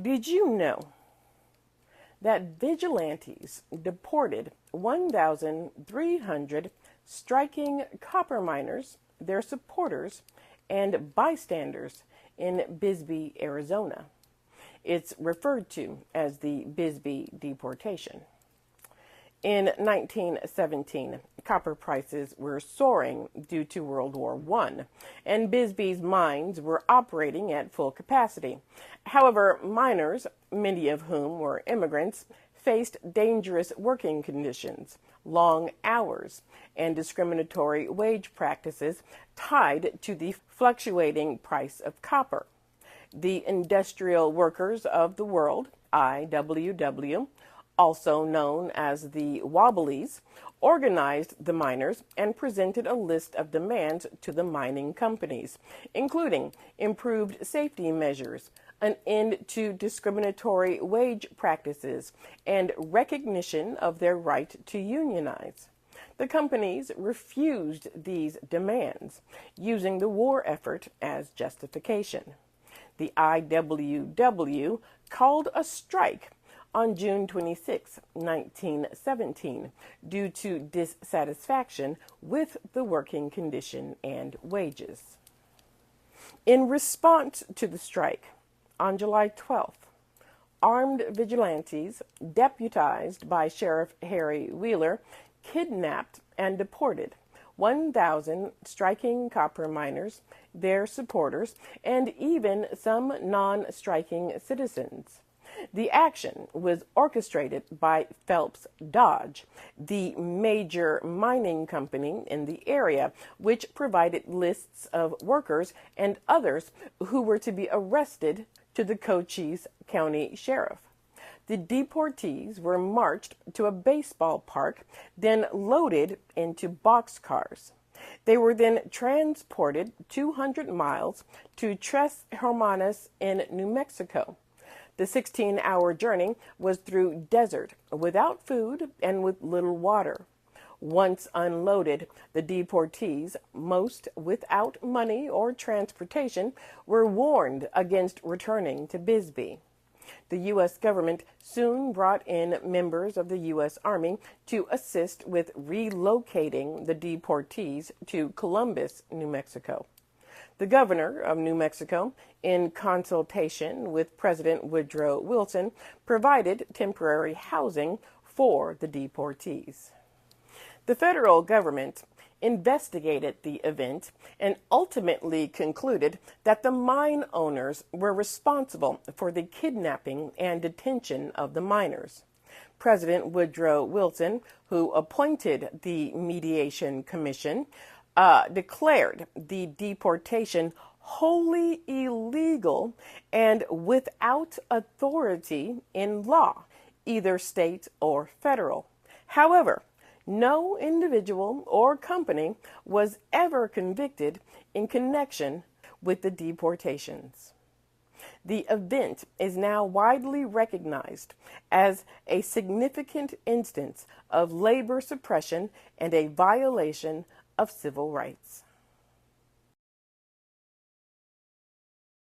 Did you know that vigilantes deported 1,300 striking copper miners, their supporters, and bystanders in Bisbee, Arizona? It's referred to as the Bisbee Deportation. In 1917, copper prices were soaring due to World War I, and Bisbee's mines were operating at full capacity. However, miners, many of whom were immigrants, faced dangerous working conditions, long hours, and discriminatory wage practices tied to the fluctuating price of copper. The Industrial Workers of the World, IWW, also known as the Wobblies, organized the miners and presented a list of demands to the mining companies, including improved safety measures, an end to discriminatory wage practices, and recognition of their right to unionize. The companies refused these demands, using the war effort as justification. The IWW called a strike on June 26, 1917, due to dissatisfaction with the working condition and wages. In response to the strike, on July 12th, armed vigilantes, deputized by Sheriff Harry Wheeler, kidnapped and deported 1,000 striking copper miners, their supporters, and even some non-striking citizens. The action was orchestrated by Phelps Dodge, the major mining company in the area, which provided lists of workers and others who were to be arrested to the Cochise County Sheriff. The deportees were marched to a baseball park, then loaded into boxcars. They were then transported 200 miles to Tres Hermanas in New Mexico. The 16-hour journey was through desert, without food and with little water. Once unloaded, the deportees, most without money or transportation, were warned against returning to Bisbee. The U.S. government soon brought in members of the U.S. Army to assist with relocating the deportees to Columbus, New Mexico. The governor of New Mexico, in consultation with President Woodrow Wilson, provided temporary housing for the deportees. The federal government investigated the event and ultimately concluded that the mine owners were responsible for the kidnapping and detention of the miners. President Woodrow Wilson, who appointed the Mediation Commission, declared the deportation wholly illegal and without authority in law, either state or federal. However, no individual or company was ever convicted in connection with the deportations. The event is now widely recognized as a significant instance of labor suppression and a violation of civil rights.